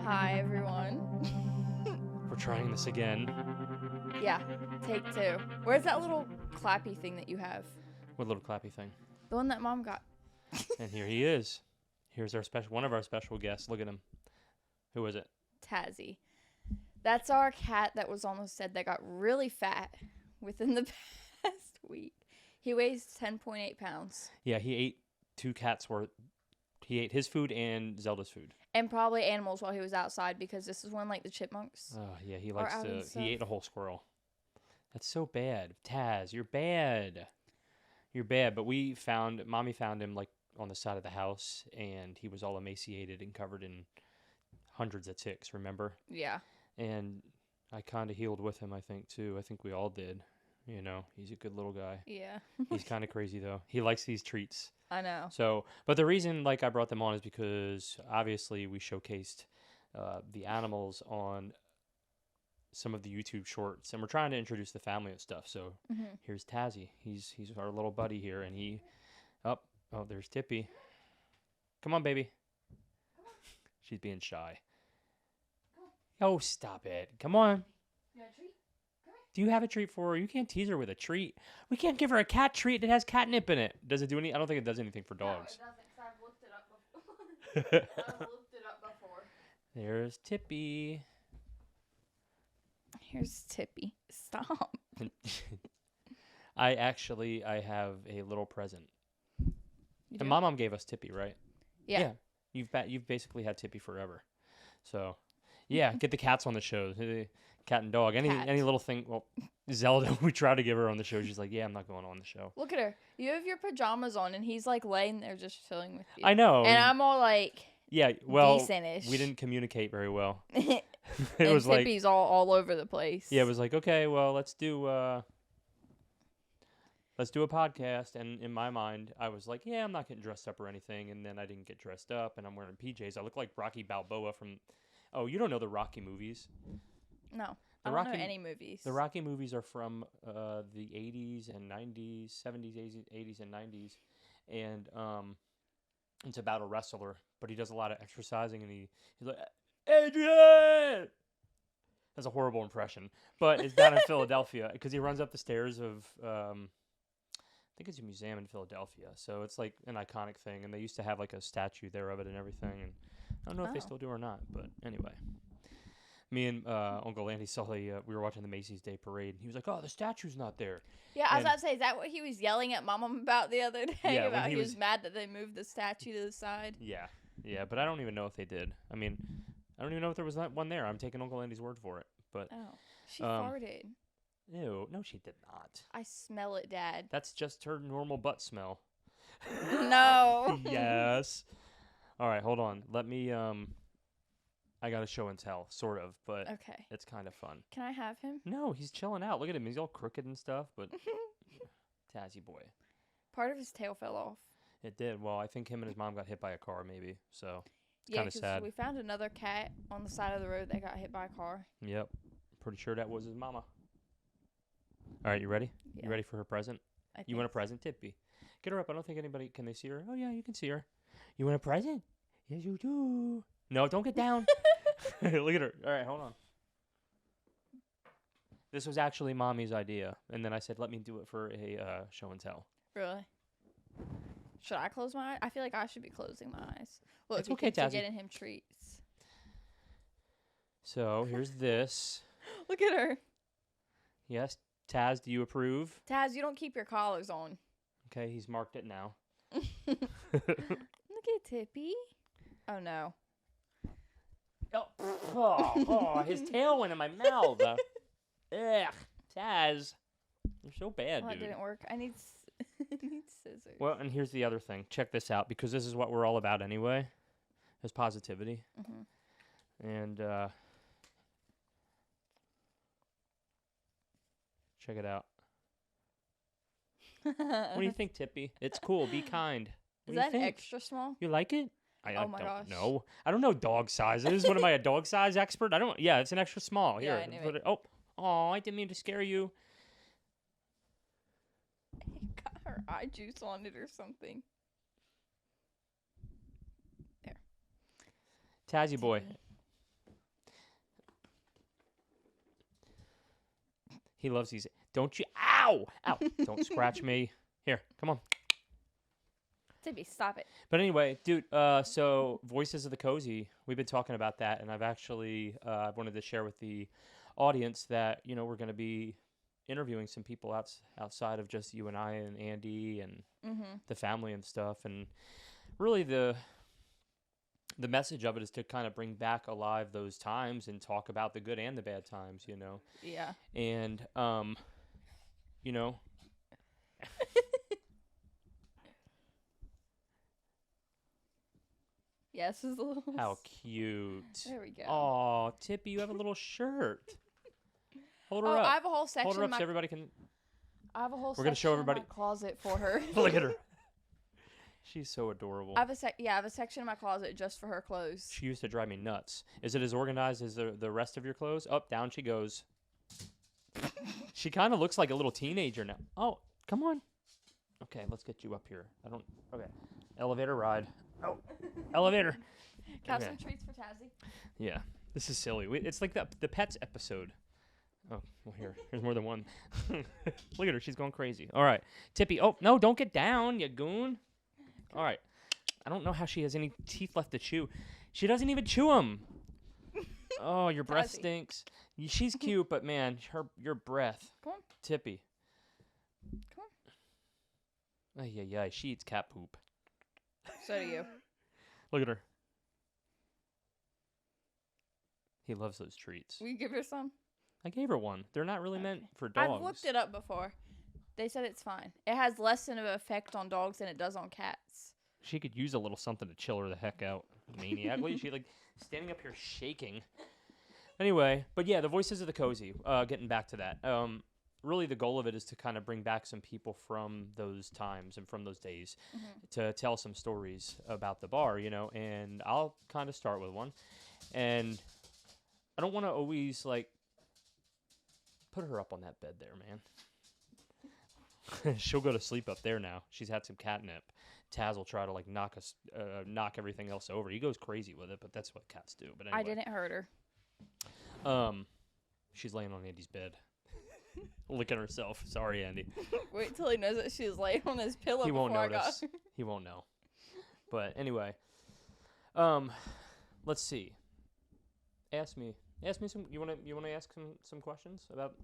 Hi, everyone. We're trying this again. Yeah, take two. Where's that little clappy thing that you have? What little clappy thing? The one that Mom got. And here he is. Here's our one of our special guests. Look at him. Who is it? Tazzy. That's our cat that was on the set that got really fat within the past week. He weighs 10.8 pounds. Yeah, he ate 2 cats worth. He ate his food and Zelda's food. And probably animals while he was outside because this is when, like, the chipmunks. Oh, yeah, he likes to. He ate a whole squirrel. That's so bad. Taz, you're bad. You're bad. But Mommy found him, like, on the side of the house, and he was all emaciated and covered in hundreds of ticks, remember? Yeah. And I kind of healed with him, I think, too. I think we all did. You know, he's a good little guy. Yeah. He's kind of crazy, though. He likes these treats. I know. So, but the reason, like, I brought them on is because, obviously, we showcased the animals on some of the YouTube shorts, and we're trying to introduce the family and stuff. So, here's Tazzy. He's our little buddy here, and he... Oh, there's Tippy. Come on, baby. She's being shy. Oh, stop it. Come on. You got a treat? Do you have a treat for her? You can't tease her with a treat. We can't give her a cat treat that has catnip in it. Does it do any? I don't think it does anything for dogs. No, it doesn't, 'cause I've looked it up before. I've looked it up before. There's Tippy. Here's Tippy. Stop. I have a little present. You And do? my mom gave us Tippy, right? Yeah. You've basically had Tippy forever. So, yeah, get the cats on the show. Cat and dog. Any little thing. Well, Zelda, we try to give her on the show. She's like, yeah, I'm not going on the show. Look at her. You have your pajamas on, and he's like laying there just chilling with you. I know. And I'm all like, yeah, well, decent-ish. we didn't communicate very well. It It was like Tippy's all over the place. Yeah, it was like, okay, well, let's do a podcast. And in my mind, I was like, yeah, I'm not getting dressed up or anything. And then I didn't get dressed up, and I'm wearing PJs. I look like Rocky Balboa from. Oh, you don't know the Rocky movies? No, I don't know any movies. The Rocky movies are from the 80s and 90s, 70s, 80s, and 90s, and it's about a wrestler, but he does a lot of exercising, and he's like, Adrian! That's a horrible impression, but it's down in Philadelphia because he runs up the stairs of, I think it's a museum in Philadelphia. So it's like an iconic thing, and they used to have like a statue there of it and everything. And I don't know if they still do or not, but anyway. Me and Uncle Andy saw we were watching the Macy's Day Parade, and he was like, "Oh, the statue's not there." Yeah, I was about to say, is that what he was yelling at Mom about the other day? Yeah, about he was mad that they moved the statue to the side. Yeah, but I don't even know if they did. I mean, I don't even know if there was one there. I'm taking Uncle Andy's word for it. But she farted. Ew, no, she did not. I smell it, Dad. That's just her normal butt smell. No. Yes. All right, hold on. Let me. I got a show and tell, sort of, but it's kind of fun. Can I have him? No, he's chilling out. Look at him. He's all crooked and stuff, but Tazzy boy. Part of his tail fell off. It did. Well, I think him and his mom got hit by a car, maybe. So it's yeah, kind of sad. We found another cat on the side of the road that got hit by a car. Yep. Pretty sure that was his mama. All right, you ready? Yeah. You ready for her present? You want a present, Tippy? Get her up. I don't think anybody... Can they see her? Oh, yeah, you can see her. You want a present? Yes, you do. No, don't get down. Look at her. All right, hold on. This was actually Mommy's idea. And then I said, let me do it for a show and tell. Really? Should I close my eyes? I feel like I should be closing my eyes. Look, it's okay, Tazzy. Getting him treats. So, here's this. Look at her. Yes. Taz, do you approve? Taz, you don't keep your collars on. Okay, he's marked it now. Look at Tippy. Oh, no. Oh, his tail went in my mouth. Ugh, Taz. You're so bad, dude. That didn't work. I need scissors. Well, and here's the other thing. Check this out, because this is what we're all about anyway. Is positivity. Mm-hmm. And, check it out. What do you think, Tippy? It's cool. Be kind. Is that extra small? You like it? Oh my gosh. No, I don't know dog sizes. What am I, a dog size expert? I don't. Yeah, it's an extra small. Here, yeah, I knew it. Oh, I didn't mean to scare you. It got her eye juice on it or something. There. Tazzy boy, He loves these. Don't you? Ow! Ow! Don't scratch me. Here, come on. Tippy, stop it. But anyway, dude, so Voices of the Cozy, we've been talking about that, and I've actually wanted to share with the audience that, we're going to be interviewing some people outside of just you and I and Andy and the family and stuff. And really the message of it is to kind of bring back alive those times and talk about the good and the bad times, Yeah. And, Yes, is a little. How cute. There we go. Oh, Tippy, you have a little shirt. Hold her Oh, up. I have a whole section. Hold her in up so everybody can. I have a whole. We're gonna show everybody. In my closet for her. Look at her. She's so adorable. I have a section in my closet just for her clothes. She used to drive me nuts. Is it as organized as the rest of your clothes? Up, down she goes. She kind of looks like a little teenager now. Oh, come on. Okay, let's get you up here. Okay. Elevator ride. Oh, elevator. Got some treats for Tazzy. Yeah, this is silly. It's like the pets episode. Oh, well, here's more than one. Look at her. She's going crazy. All right. Tippy. Oh, no, don't get down, you goon. All right. I don't know how she has any teeth left to chew. She doesn't even chew them. Oh, your breath stinks. She's cute, but man, your breath. Come on. Tippy. Come on. Ay, ay, ay. She eats cat poop. So do you. Look at her. He loves those treats. Will you give her some? I gave her one. They're not really meant for dogs. I've looked it up before. They said it's fine. It has less of an effect on dogs than it does on cats. She could use a little something to chill her the heck out. Maniacally. She standing up here shaking. Anyway, but yeah, the Voices of the Cozy. Getting back to that. Really the goal of it is to kind of bring back some people from those times and from those days to tell some stories about the bar, and I'll kind of start with one. And I don't want to always put her up on that bed there, man. She'll go to sleep up there now. She's had some catnip. Taz will try to knock everything else over. He goes crazy with it, but that's what cats do. But anyway. I didn't hurt her. She's laying on Andy's bed. Look at herself. Sorry, Andy. Wait till he knows that she was laying on his pillow. He won't before notice. I got her. He won't know. But anyway, let's see. Ask me some. You wanna ask some questions about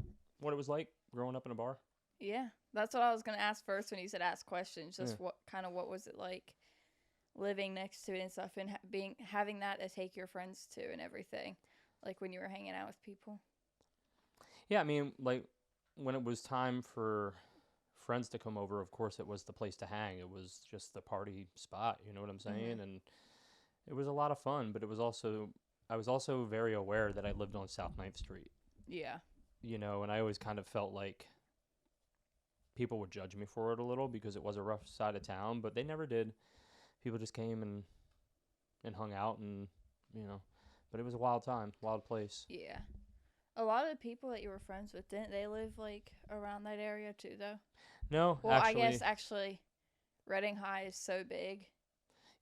what it was like growing up in a bar? Yeah, that's what I was gonna ask first when you said ask questions. Just what was it like living next to it and stuff, and having that to take your friends to and everything, like when you were hanging out with people. Yeah, I mean, when it was time for friends to come over, of course it was the place to hang. It was just the party spot, you know what I'm saying? And it was a lot of fun, but I was also very aware that I lived on South 9th Street. Yeah. And I always kind of felt like people would judge me for it a little because it was a rough side of town, but they never did. People just came and hung out and, but it was a wild time, wild place. Yeah. A lot of the people that you were friends with, didn't they live around that area too, though? No, well, actually. I guess actually Reading High is so big.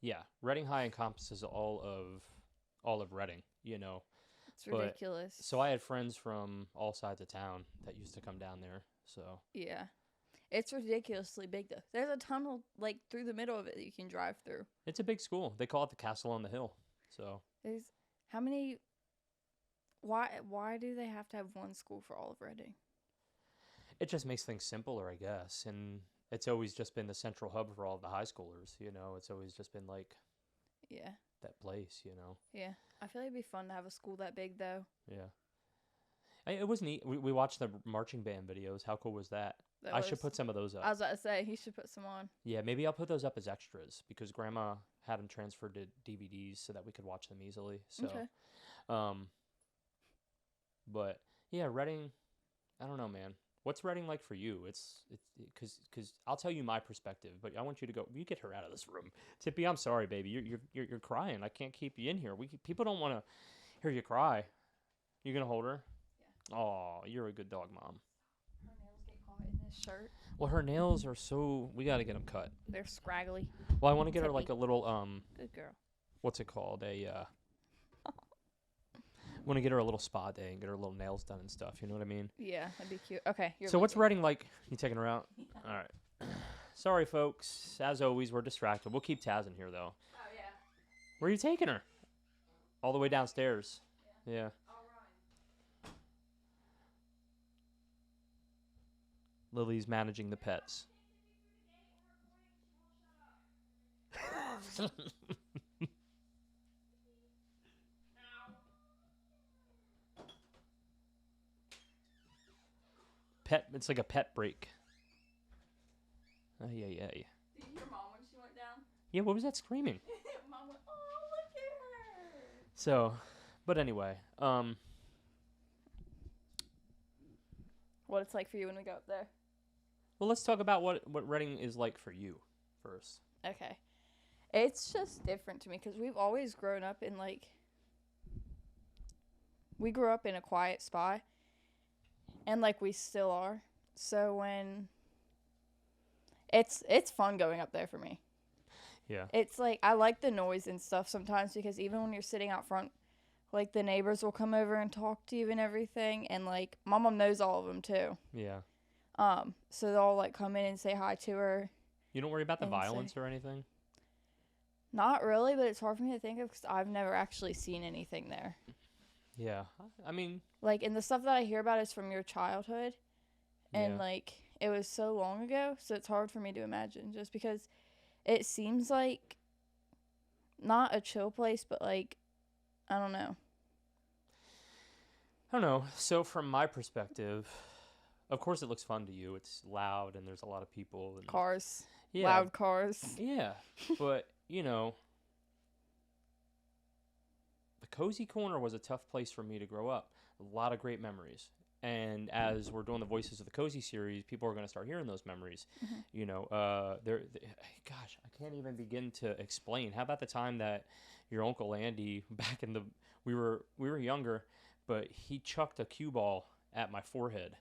Yeah, Reading High encompasses all of Reading, It's ridiculous. So I had friends from all sides of town that used to come down there, so. Yeah. It's ridiculously big, though. There's a tunnel, through the middle of it that you can drive through. It's a big school. They call it the Castle on the Hill, so. How many... Why do they have to have one school for all of Reading? It just makes things simpler, I guess, and it's always just been the central hub for all of the high schoolers, It's always just been yeah, that place, Yeah, I feel like it'd be fun to have a school that big, though. Yeah. It was neat. We watched the marching band videos. How cool was that? I should put some of those up. I was about to say, you should put some on. Yeah, maybe I'll put those up as extras because Grandma had them transferred to DVDs so that we could watch them easily. So, okay. But yeah, Reading, I don't know, man. What's Reading like for you? It's because I'll tell you my perspective, but I want you to go. You get her out of this room, Tippy. I'm sorry, baby. You're crying. I can't keep you in here. People don't want to hear you cry. You gonna hold her? Yeah. Oh, you're a good dog, Mom. Her nails get caught in this shirt. Well, her nails are so. We gotta get them cut. They're scraggly. Well, I want to get her a little Good girl. What's it called? Want to get her a little spa day and get her little nails done and stuff. You know what I mean? Yeah, that'd be cute. Okay. So what's Reading like? You taking her out? All right. Sorry, folks. As always, we're distracted. We'll keep Taz in here, though. Oh, yeah. Where are you taking her? All the way downstairs. Yeah. I'll run. Lily's managing the pets. It's like a pet break. Yeah. Did you hear Mom when she went down? Yeah, what was that screaming? Mom went, oh, look at her. So, but anyway, What it's like for you when we go up there. well, let's talk about what Reading is like for you first. Okay. It's just different to me because we've always grown up in, like, we grew up in a quiet spot, and, like, we still are. So when it's fun going up there for me. Yeah. It's like, I like the noise and stuff sometimes because even when you're sitting out front, like, the neighbors will come over and talk to you and everything, and, like, my mom knows all of them too. Yeah. So they'll, like, come in and say hi to her. You don't worry about the violence or anything? Not really, but it's hard for me to think of because I've never actually seen anything there. Yeah. I mean, Like, and the stuff that I hear about is from your childhood, and, yeah. like, it was so long ago, so it's hard for me to imagine just because it seems like not a chill place, but, like, I don't know. I don't know. So from my perspective, of course it looks fun to you. It's loud and there's a lot of people. And Cars. yeah, Loud cars. Yeah. But, you know, the Cozy Corner was a tough place for me to grow up. A lot of great memories. And as we're doing the Voices of the Cozy series, people are going to start hearing those memories. Mm-hmm. You know, gosh, I can't even begin to explain. How about the time that your Uncle Andy, back in the, we were younger, but he chucked a cue ball at my forehead,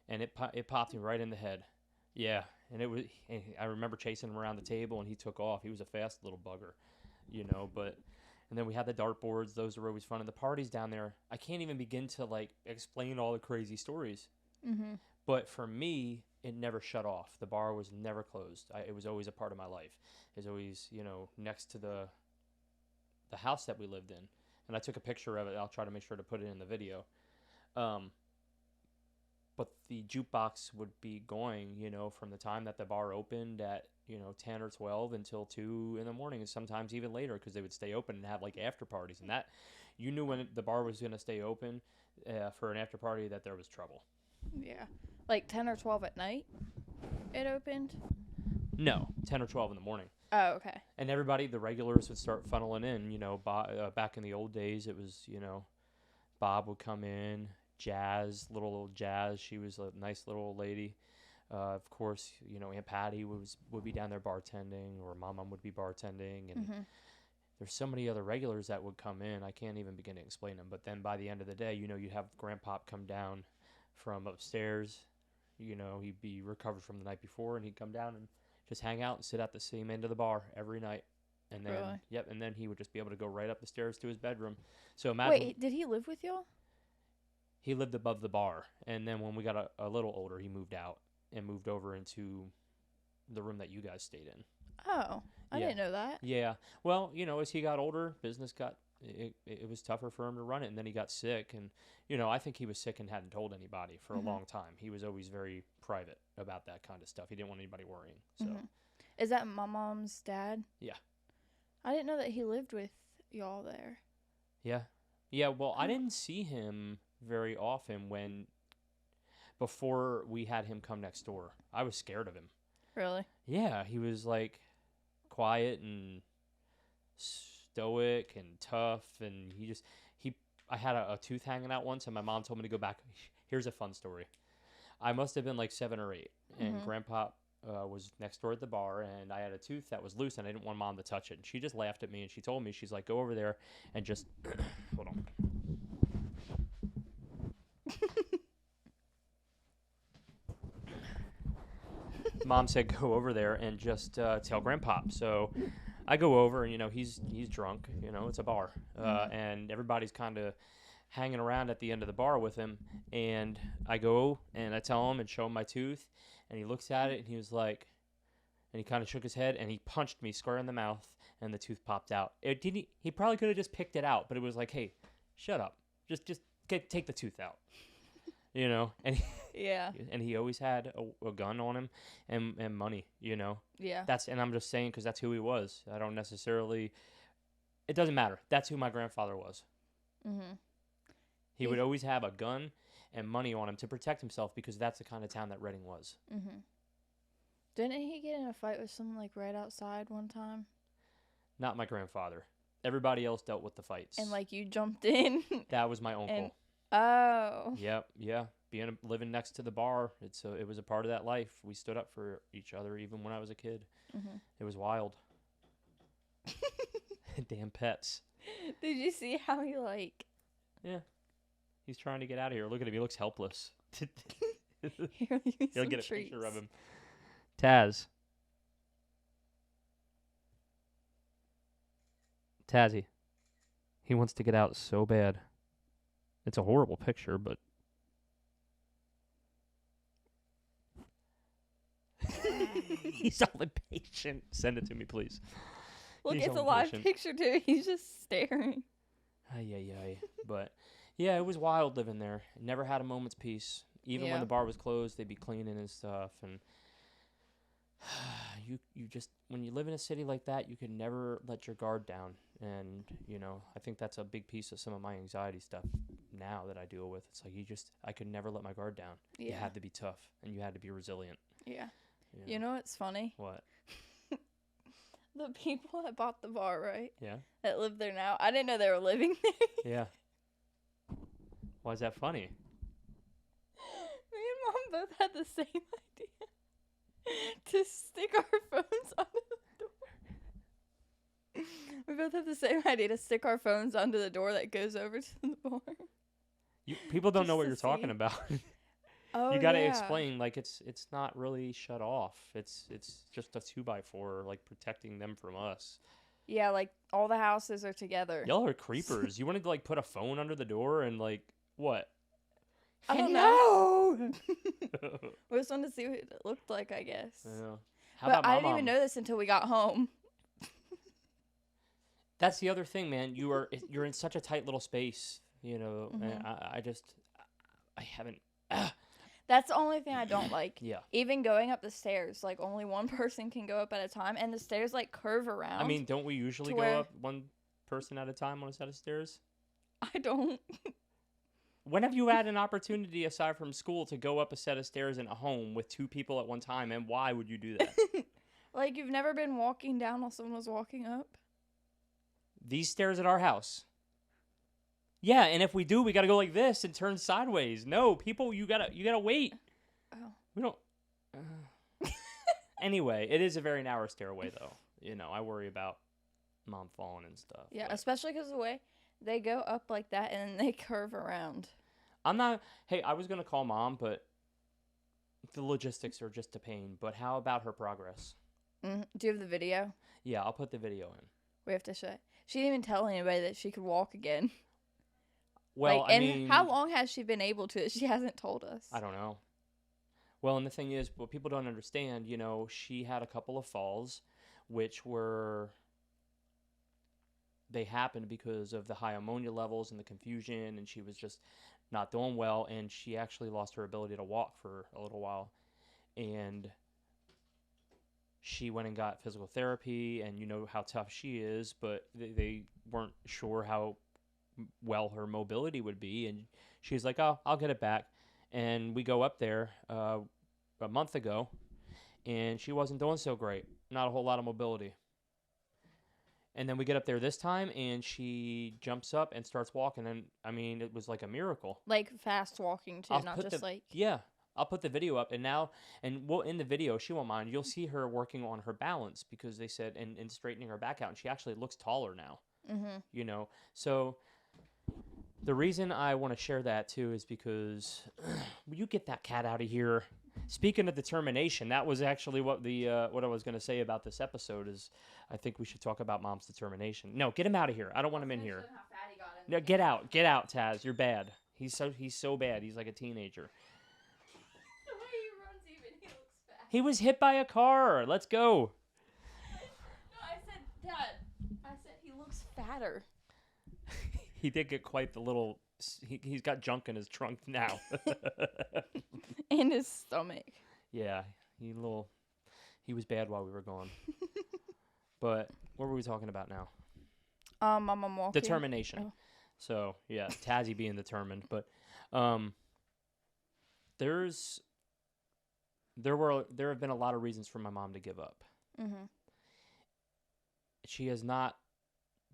and it popped me right in the head. Yeah, and I remember chasing him around the table, and he took off. He was a fast little bugger, you know, but... And then we had the dartboards. Those are always fun. And the parties down there, I can't even begin to, like, explain all the crazy stories. Mm-hmm. But for me, it never shut off. The bar was never closed. It was always a part of my life. It was always, you know, next to the house that we lived in. And I took a picture of it. I'll try to make sure to put it in the video. But the jukebox would be going, you know, from the time that the bar opened at, you know, 10 or 12 until 2 in the morning, and sometimes even later, because they would stay open and have, like, after parties. And that, you knew when the bar was going to stay open for an after party that there was trouble. Yeah. Like 10 or 12 at night it opened? No, 10 or 12 in the morning. Oh, okay. And everybody, the regulars would start funneling in, you know, back in the old days, it was, you know, Bob would come in, little Jazz, she was a nice little old lady. Of course, you know, Aunt Patty would be down there bartending, or my mom would be bartending, and Mm-hmm. there's so many other regulars that would come in. I can't even begin to explain them. But then by the end of the day, you know, you'd have Grandpa come down from upstairs. You know, he'd be recovered from the night before, and he'd come down and just hang out and sit at the same end of the bar every night. And then, Really? Yep, and then he would just be able to go right up the stairs to his bedroom. So imagine... Wait, did he live with y'all? He lived above the bar, and then when we got a little older, he moved out and moved over into the room that you guys stayed in. Oh, I didn't know that. Yeah. Well, you know, as he got older, business it was tougher for him to run it, and then he got sick, and, you know, I think he was sick and hadn't told anybody for Mm-hmm. a long time. He was always very private about that kind of stuff. He didn't want anybody worrying. So. Mm-hmm. Is that my mom's dad? Yeah. I didn't know that he lived with y'all there. Yeah. Yeah, well, I didn't see him very often before we had him come next door. I was scared of him. Really? Yeah, he was, like, quiet and stoic and tough, and I had a tooth hanging out once, and my mom told me to go back. Here's a fun story. I must have been like 7 or 8, and Mm-hmm. Grandpa was next door at the bar, and I had a tooth that was loose, and I didn't want Mom to touch it. And she just laughed at me, and she told me, she's like, go over there and just hold on. Mom said, go over there and just tell Grandpa. So I go over, and, you know, he's drunk. You know, it's a bar. And everybody's kind of hanging around at the end of the bar with him, and I go and I tell him and show him my tooth, and he looks at it and he was like, and he kind of shook his head and he punched me square in the mouth, and the tooth popped out. It didn't. He probably could have just picked it out, but it was like, hey, shut up, just take the tooth out, you know. And and he always had a gun on him and money, you know. Yeah. And I'm just saying because that's who he was. I don't necessarily. It doesn't matter. That's who my grandfather was. Mhm. He would always have a gun and money on him to protect himself because that's the kind of town that Reading was. Mhm. Didn't he get in a fight with someone like right outside one time? Not my grandfather. Everybody else dealt with the fights. And like you jumped in. That was my uncle. Oh. Yep, yeah. Living next to the bar, it was a part of that life. We stood up for each other even when I was a kid. Mhm. It was wild. Damn pets. Did you see how he like? Yeah. He's trying to get out of here. Look at him. He looks helpless. He'll get a picture of him. Taz. Tazzy. He wants to get out so bad. It's a horrible picture, but... He's all impatient. Send it to me, please. Look, it's a live picture, too. He's just staring. Ay. But, yeah, it was wild living there. Never had a moment's peace. Even when the bar was closed, they'd be cleaning and stuff. And you just, when you live in a city like that, you can never let your guard down. And, you know, I think that's a big piece of some of my anxiety stuff now that I deal with. It's like I could never let my guard down. Yeah. You had to be tough and you had to be resilient. Yeah. You know what's funny? What? The people that bought the bar, right? Yeah. That live there now. I didn't know they were living there. Yeah. Why is that funny? Me and Mom both had the same idea to stick our phones onto the door. We both have the same idea to stick our phones onto the door that goes over to the bar. People don't know what you're talking about. Oh, you got to explain, like, it's not really shut off. It's just a 2x4, like, protecting them from us. Yeah, like, all the houses are together. Y'all are creepers. You wanted to, like, put a phone under the door and, like, what? I don't know. We just wanted to see what it looked like, I guess. Yeah. But I didn't even know this until we got home. That's the other thing, man. You're in such a tight little space, you know. Mm-hmm. And I haven't... That's the only thing I don't like. Yeah. Even going up the stairs, like, only one person can go up at a time, and the stairs, like, curve around. I mean, don't we usually go up one person at a time on a set of stairs? I don't. When have you had an opportunity, aside from school, to go up a set of stairs in a home with two people at one time, and why would you do that? Like, you've never been walking down while someone was walking up? These stairs at our house. Yeah, and if we do, we got to go like this and turn sideways. No, people, you gotta wait. Oh. We don't. Anyway, it is a very narrow stairway, though. You know, I worry about Mom falling and stuff. Yeah, especially because of the way they go up like that and then they curve around. Hey, I was going to call Mom, but the logistics are just a pain. But how about her progress? Do you have the video? Yeah, I'll put the video in. We have to show it. She didn't even tell anybody that she could walk again. Well, like, I mean, how long has she been able to? She hasn't told us. I don't know. Well, and the thing is, what people don't understand, you know, she had a couple of falls, they happened because of the high ammonia levels and the confusion, and she was just not doing well, and she actually lost her ability to walk for a little while. And she went and got physical therapy, and you know how tough she is, but they weren't sure how well her mobility would be, and she's like, oh, I'll get it back. And we go up there a month ago, and she wasn't doing so great. Not a whole lot of mobility. And then we get up there this time, and she jumps up and starts walking, and I mean, it was like a miracle. Like fast walking too, not just like... Yeah, I'll put the video up, and we'll in the video, she won't mind, you'll see her working on her balance, because they said, and straightening her back out, and she actually looks taller now. Mm-hmm. You know, so... The reason I want to share that, too, is because will you get that cat out of here? Speaking of determination, that was actually what I was going to say about this episode is I think we should talk about Mom's determination. No, get him out of here. I don't want him in here. How fat he got No, get out, Taz. You're bad. He's so bad. He's like a teenager. The way he runs, even he looks fat. He was hit by a car. Let's go. No, I said, Dad. I said he looks fatter. He did get quite the little. He's got junk in his trunk now. And his stomach. Yeah, he was bad while we were gone. But what were we talking about now? I'm walking. Determination. Oh. So yeah, Tazzy being determined, but there have been a lot of reasons for my mom to give up. Mm-hmm. She has not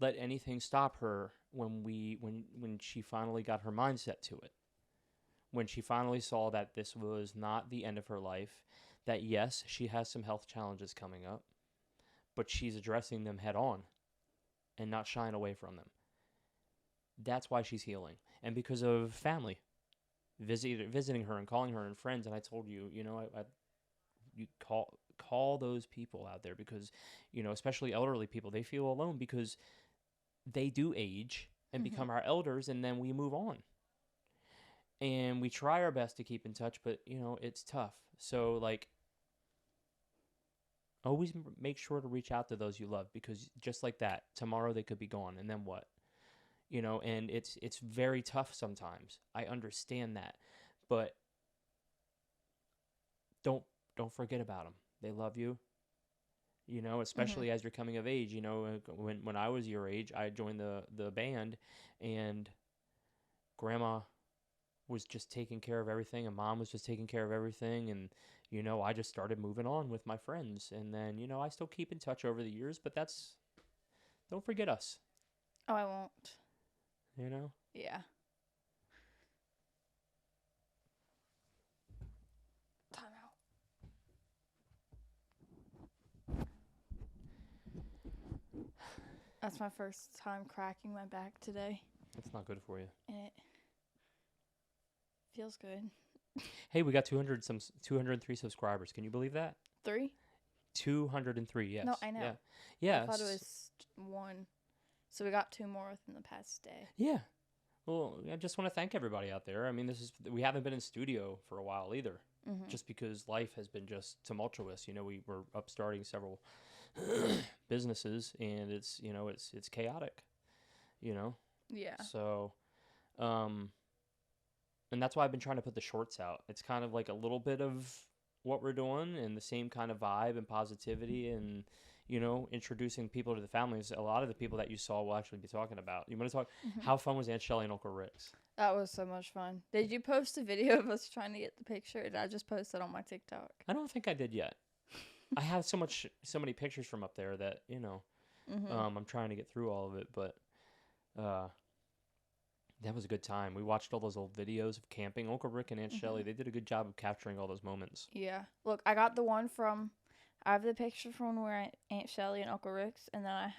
let anything stop her when she finally got her mindset to it. When she finally saw that this was not the end of her life, that yes, she has some health challenges coming up, but she's addressing them head on and not shying away from them. That's why she's healing. And because of family visiting her and calling her and friends. And I told you, you call those people out there because, especially elderly people, they feel alone because they do age and become our elders, and then we move on. And we try our best to keep in touch, but, it's tough. So, always make sure to reach out to those you love, because just like that, tomorrow they could be gone, and then what? And it's very tough sometimes. I understand that, but don't forget about them. They love you. Especially as you're coming of age. When I was your age, I joined the band, and Grandma was just taking care of everything, and Mom was just taking care of everything, and I just started moving on with my friends, and then I still keep in touch over the years, but don't forget us. Oh, I won't. Yeah. Time out. That's my first time cracking my back today. That's not good for you. And it feels good. Hey, we got 203 subscribers. Can you believe that? 3? 203, yes. No, I know. Yeah. I thought it was 1. So we got 2 more within the past day. Yeah. Well, I just want to thank everybody out there. I mean, we haven't been in studio for a while either, just because life has been just tumultuous. We were upstarting several businesses, and it's chaotic. Yeah. So, and that's why I've been trying to put the shorts out. It's kind of like a little bit of what we're doing, and the same kind of vibe and positivity, and introducing people to the families. A lot of the people that you saw will actually be talking about. You want to talk? How fun was Aunt Shelly and Uncle Rick's? That was so much fun. Did you post a video of us trying to get the picture? Did I just post it on my TikTok? I don't think I did yet. I have so many pictures from up there that I'm trying to get through all of it, but that was a good time. We watched all those old videos of camping. Uncle Rick and Aunt Shelly, they did a good job of capturing all those moments. Yeah. Look, I got the one from... I have the picture from when we're at Aunt Shelly and Uncle Rick's, and then I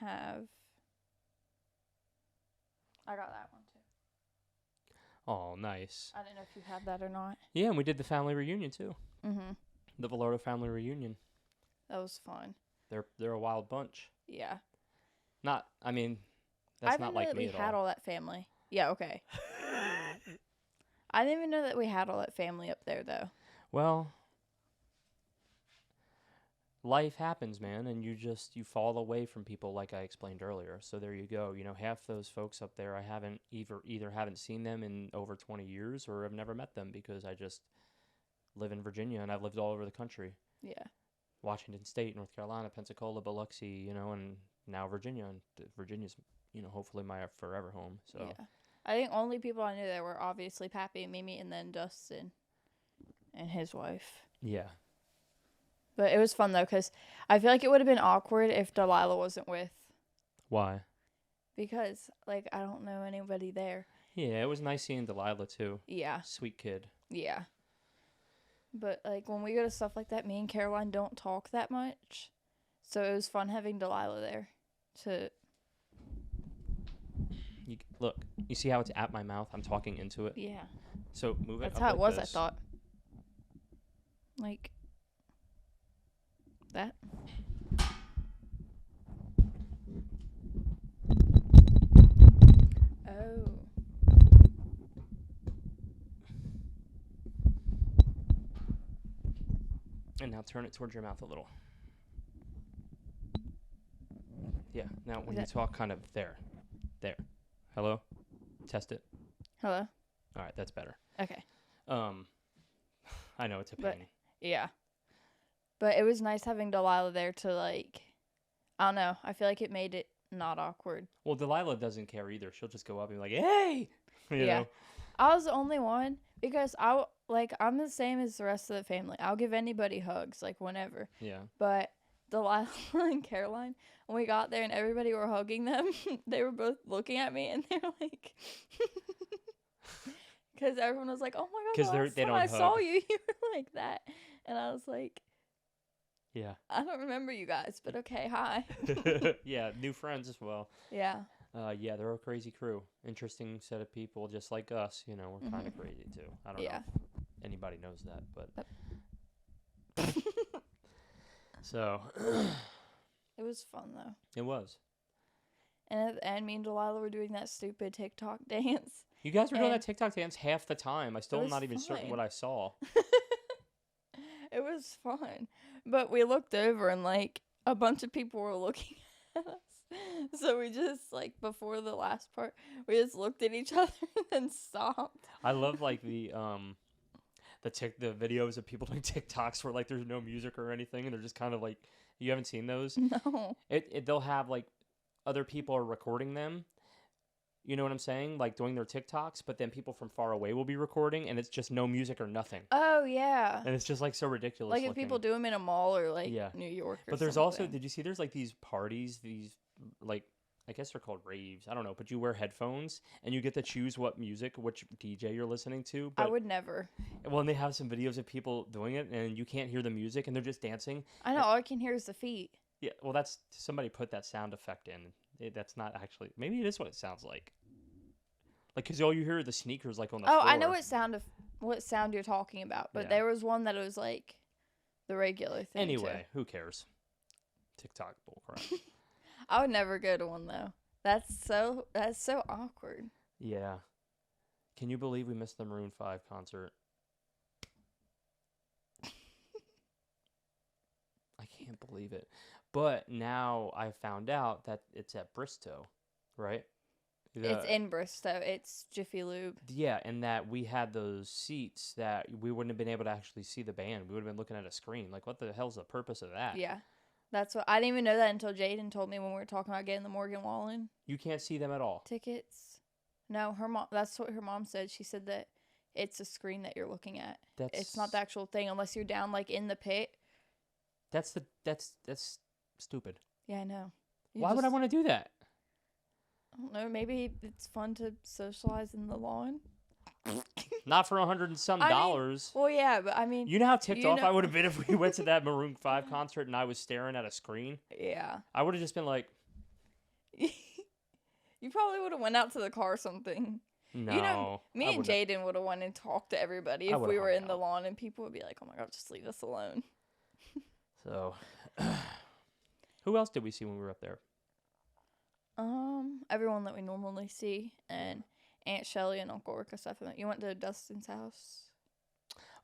got that one too. Oh, nice. I didn't know if you have that or not. Yeah, and we did the family reunion too. Mm-hmm. The Velardo family reunion. That was fun. They're a wild bunch. Yeah. That's not like me at all. I didn't know that we had all that family. Yeah, okay. I didn't even know that we had all that family up there, though. Well, life happens, man, and you fall away from people, like I explained earlier. So there you go. Half those folks up there, I haven't either haven't seen them in over 20 years, or I've never met them, because I just live in Virginia, and I've lived all over the country. Yeah. Washington State, North Carolina, Pensacola, Biloxi, and now Virginia. And Virginia's, hopefully my forever home. So yeah. I think only people I knew there were obviously Pappy and Mimi, and then Dustin and his wife. Yeah. But it was fun, though, because I feel like it would have been awkward if Delilah wasn't with. Why? Because, I don't know anybody there. Yeah, it was nice seeing Delilah, too. Yeah. Sweet kid. Yeah. But, when we go to stuff like that, me and Caroline don't talk that much. So it was fun having Delilah there to... Look, you see how it's at my mouth? I'm talking into it. Yeah. So move it That's up how like it was, this. I thought. Like that. Oh. and now turn it towards your mouth a little. Yeah. Now when you talk, kind of there. Hello. Test it. Hello. All right, that's better. Okay. I know it's a pain. But, yeah. But it was nice having Delilah there to, like, I don't know. I feel like it made it not awkward. Well, Delilah doesn't care either. She'll just go up and be like, "Hey!" You know? I was the only one because I'm the same as the rest of the family. I'll give anybody hugs, like, whenever. Yeah. But Delilah and Caroline, when we got there and everybody were hugging them, they were both looking at me and they're like, because everyone was like, "Oh my God, the last time I saw you, you were like that," and I was like, "Yeah, I don't remember you guys, but okay, hi." Yeah, new friends as well. Yeah. Yeah, they're a crazy crew. Interesting set of people, just like us. You know, we're kind of crazy too. I don't know if anybody knows that, but so it was fun though. It was. And at the end, me and Delilah were doing that stupid TikTok dance. You guys were doing that TikTok dance half the time. I still am not even certain what I saw. It was fun. But we looked over and, like, a bunch of people were looking at us. So we just, like, before the last part, we just looked at each other and then stopped. I love, like, the videos of people doing TikToks where, like, there's no music or anything, and they're just kind of, like, you haven't seen those? No. They'll have, like, other people are recording them. You know what I'm saying? Like doing their TikToks, but then people from far away will be recording, and it's just no music or nothing. Oh, yeah. And it's just like so ridiculous. Like if people do them in a mall or like New York or But there's something. also, did you see there's like these parties, these like, I guess they're called raves. I don't know, but you wear headphones and you get to choose which DJ you're listening to. But, I would never. Well, and they have some videos of people doing it, and you can't hear the music, and they're just dancing. I know, all I can hear is the feet. Yeah, well, that's, somebody put that sound effect in. That's not actually, maybe it is what it sounds like. Like, because all you hear are the sneakers, like, on the floor. I know what sound you're talking about, but there was one that was, like, the regular thing, Anyway, who cares? TikTok bullcrap. I would never go to one, though. That's so awkward. Yeah. Can you believe we missed the Maroon 5 concert? I can't believe it. But now I found out that it's at Bristow, right? It's in Bristow. It's Jiffy Lube. Yeah, and that we had those seats that we wouldn't have been able to actually see the band. We would have been looking at a screen. Like, what the hell's the purpose of that? Yeah. That's what I didn't even know that until Jaden told me when we were talking about getting the Morgan Wallen. You can't see them at all. Tickets. No, her mom. That's what her mom said. She said that it's a screen that you're looking at. It's not the actual thing unless you're down like in the pit. That's stupid. Yeah, I know. Why would I want to do that? I don't know. Maybe it's fun to socialize in the lawn. Not for $100 and some dollars. Well, yeah, but I mean, you know how ticked off I would have been if we went to that Maroon 5 concert and I was staring at a screen? Yeah. I would have just been like, you probably would have went out to the car or something. No. You know, me and Jaden would have went and talked to everybody if we were in the lawn, and people would be like, "Oh my God, just leave us alone." So, who else did we see when we were up there? Everyone that we normally see, and Aunt Shelly and Uncle Rick and stuff. You went to Dustin's house.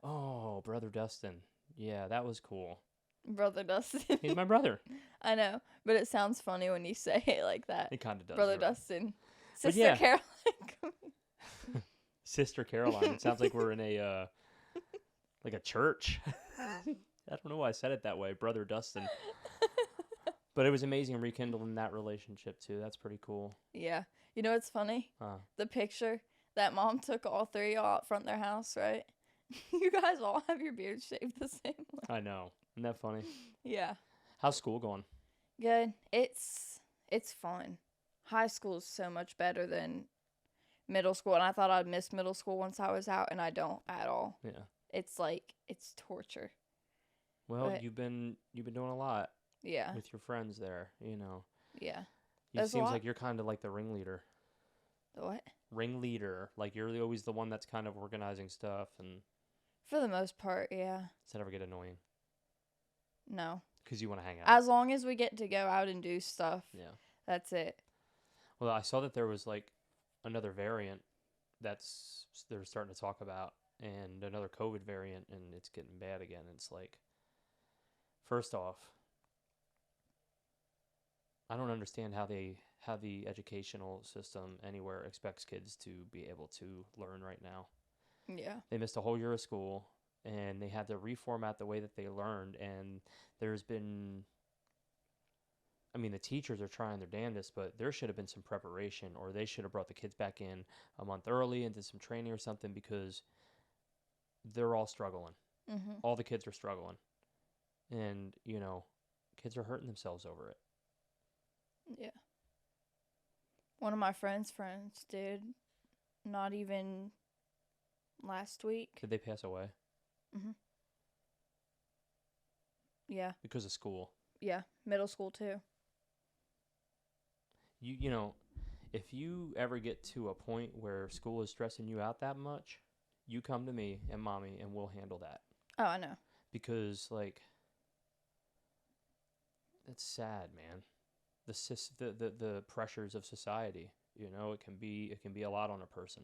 Oh, Brother Dustin. Yeah, that was cool. Brother Dustin. He's my brother. I know, but it sounds funny when you say it like that. It kind of does. Brother Dustin. Sister Caroline. Sister Caroline. It sounds like we're in a like a church. I don't know why I said it that way. Brother Dustin. But it was amazing rekindling that relationship, too. That's pretty cool. Yeah. You know what's funny? The picture that Mom took all three of y'all out front of their house, right? You guys all have your beards shaved the same way. I know. Isn't that funny? Yeah. How's school going? Good. It's fun. High school is so much better than middle school, and I thought I'd miss middle school once I was out, and I don't at all. Yeah. It's like, it's torture. Well, you've been doing a lot. Yeah. With your friends there, you know. Yeah. It seems like you're kind of like the ringleader. The what? Ringleader. Like you're always the one that's kind of organizing stuff and. For the most part, yeah. Does that ever get annoying? No. Because you want to hang out. As long as we get to go out and do stuff. Yeah. That's it. Well, I saw that there was like another variant they're starting to talk about, and another COVID variant, and it's getting bad again. It's like, First off, I don't understand how the educational system anywhere expects kids to be able to learn right now. Yeah. They missed a whole year of school, and they had to reformat the way that they learned. And there's been, I mean, the teachers are trying their damnedest, but there should have been some preparation, or they should have brought the kids back in a month early and did some training or something, because they're all struggling. Mm-hmm. All the kids are struggling. And, kids are hurting themselves over it. Yeah. One of my friends did, not even last week. Did they pass away? Mm-hmm. Yeah. Because of school. Yeah. Middle school, too. If you ever get to a point where school is stressing you out that much, you come to me and mommy and we'll handle that. Oh, I know. Because, it's sad, man. The pressures of society, it can be a lot on a person,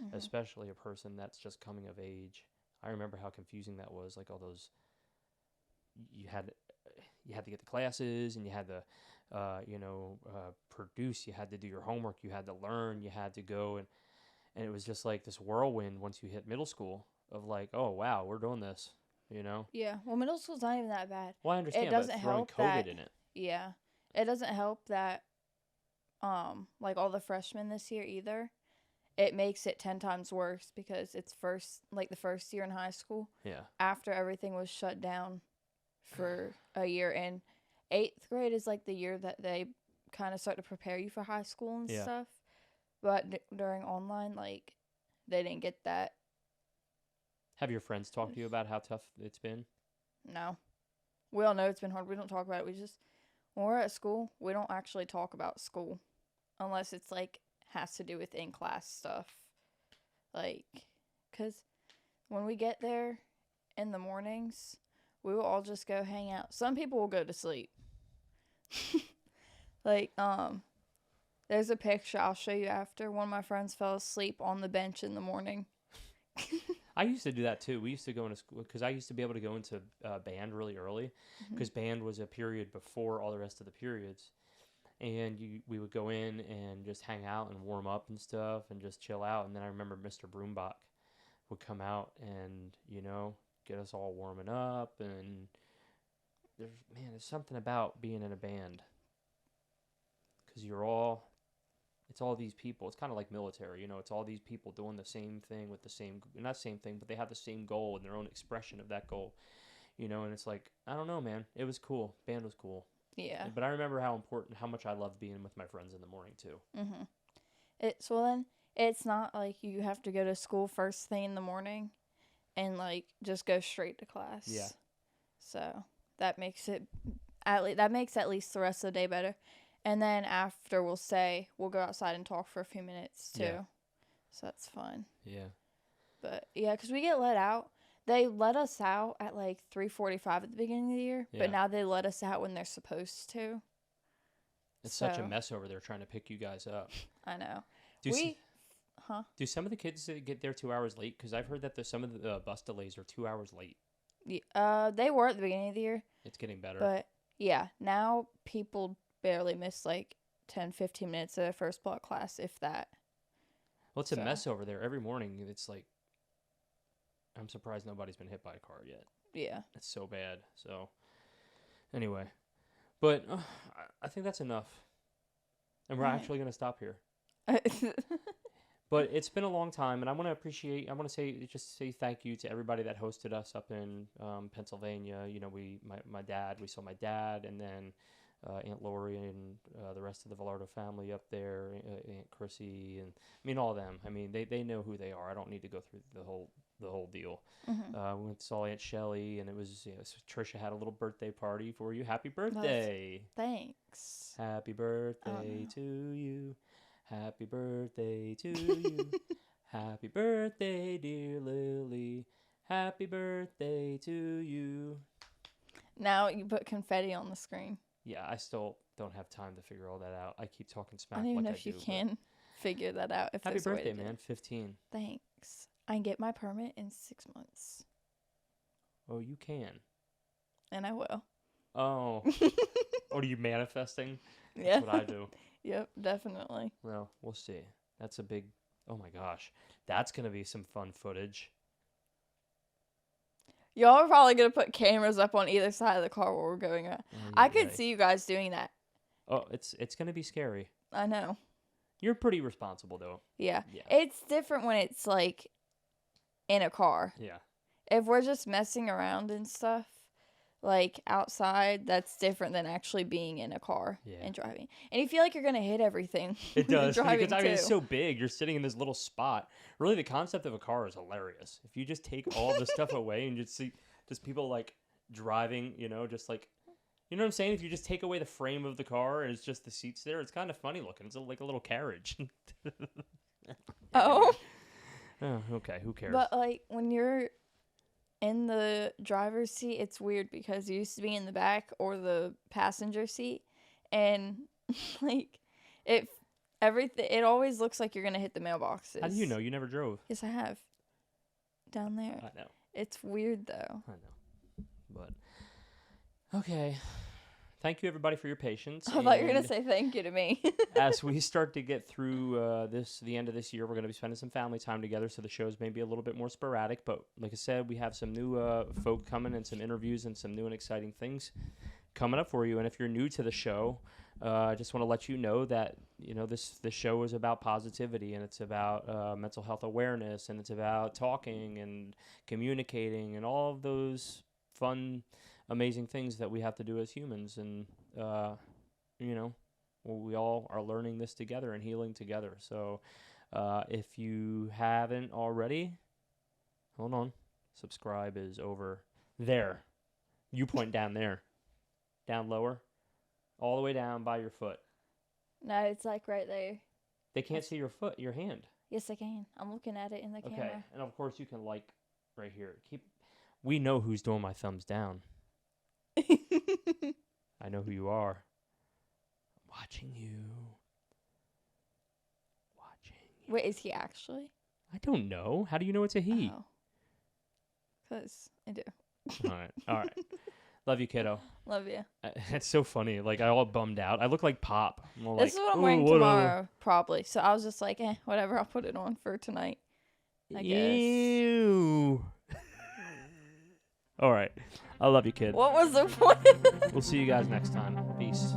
Mm-hmm. especially a person that's just coming of age. I remember how confusing that was, all those, you had to get the classes, and you had to produce, you had to do your homework, you had to learn, you had to go, and it was just like this whirlwind once you hit middle school of oh wow, we're doing this, Yeah. Well, middle school's not even that bad. Well, I understand, It doesn't but throwing help COVID that, in it. Yeah. It doesn't help that, all the freshmen this year either. It makes it 10 times worse because it's the first year in high school. Yeah. After everything was shut down for a year. And 8th grade is the year that they kind of start to prepare you for high school and stuff. But during online, they didn't get that. Have your friends talked to you about how tough it's been? No. We all know it's been hard. We don't talk about it. When we're at school, we don't actually talk about school. Unless it's, has to do with in-class stuff. Because when we get there in the mornings, we will all just go hang out. Some people will go to sleep. There's a picture I'll show you after. One of my friends fell asleep on the bench in the morning. I used to do that too. We used to go into school because I used to be able to go into band really early, because band was a period before all the rest of the periods. And we would go in and just hang out and warm up and stuff and just chill out. And then I remember Mr. Broombach would come out and, get us all warming up. And there's something about being in a band, because it's all these people. It's kind of like military, it's all these people doing the same thing with not same thing, but they have the same goal and their own expression of that goal, and it's I don't know, man. It was cool. Band was cool. Yeah. But I remember how much I loved being with my friends in the morning too. Mm-hmm. It's not like you have to go to school first thing in the morning and just go straight to class. Yeah. So that makes at least the rest of the day better. And then after we'll go outside and talk for a few minutes too. Yeah. So that's fun. Yeah. But yeah, because we get let out. They let us out at 3:45 at the beginning of the year, but now they let us out when they're supposed to. It's such a mess over there trying to pick you guys up. I know. Do some of the kids get there 2 hours late? Because I've heard that some of the bus delays are 2 hours late. Yeah, they were at the beginning of the year. It's getting better. But yeah, now people barely miss 10, 15 minutes of their first block class, if that. Well, it's a mess over there. Every morning, it's I'm surprised nobody's been hit by a car yet. Yeah. It's so bad. So, anyway. But I think that's enough. And we're actually going to stop here. But it's been a long time, and I want to say thank you to everybody that hosted us up in Pennsylvania. We saw my dad, and then Aunt Lori and the rest of the Villardo family up there, Aunt Chrissy, and all of them. They know who they are. I don't need to go through the whole deal. Mm-hmm. We went to saw Aunt Shelley, and it was so Trisha had a little birthday party for you. Happy birthday! Thanks. Happy birthday to you. Happy birthday to you. Happy birthday, dear Lily. Happy birthday to you. Now you put confetti on the screen. Yeah, I still don't have time to figure all that out. I keep talking smack. I don't even know if you can figure that out. Happy birthday, man. 15. Thanks. I can get my permit in 6 months. Oh, you can. And I will. Oh. What are you manifesting? Yeah. That's what I do. Yep, definitely. Well, we'll see. That's a big... Oh, my gosh. That's going to be some fun footage. Y'all are probably going to put cameras up on either side of the car while we're going around. I could see you guys doing that. Oh, it's going to be scary. I know. You're pretty responsible, though. Yeah. It's different when it's, like, in a car. Yeah. If we're just messing around and stuff, like, outside, that's different than actually being in a car and driving. And you feel like you're going to hit everything. It does. Driving Because, I mean, it's too. so big. You're sitting in this little spot. Really, the concept of a car is hilarious. If you just take all the stuff away and just see just people, like, driving, you know, just, like... You know what I'm saying? If you just take away the frame of the car and it's just the seats there, it's kind of funny looking. It's like a little carriage. Oh. Oh, okay. Who cares? But, like, when you're in the driver's seat, it's weird because you used to be in the back or the passenger seat. And, like, it always looks like you're going to hit the mailboxes. How do you know? You never drove. Yes, I have. Down there. I know. It's weird, though. I know. But, okay. Thank you, everybody, for your patience. I thought you were going to say thank you to me. As we start to get through the end of this year, we're going to be spending some family time together, so the shows may be a little bit more sporadic. But like I said, we have some new folk coming and some interviews and some new and exciting things coming up for you. And if you're new to the show, I just want to let you know that this show is about positivity, and it's about mental health awareness, and it's about talking and communicating and all of those fun, amazing things that we have to do as humans. And we all are learning this together and healing together. So if you haven't already, hold on, subscribe is over there. You point down there, down lower, all the way down by your foot. No, it's like right there. They can't see your foot, your hand. Yes, I can. I'm looking at it in the camera. Okay, and of course you can like right here. We know who's doing my thumbs down. I know who you are. I'm watching you. Wait, is he actually? I don't know. How do you know it's a he? Oh. 'Cause I do. All right. Love you, kiddo. Love you. It's so funny. Like, I all bummed out. I look like Pop. This is what I'm wearing tomorrow, probably. So I was just like, whatever. I'll put it on for tonight, I guess. Ew. All right. I love you, kid. What was the point? We'll see you guys next time. Peace.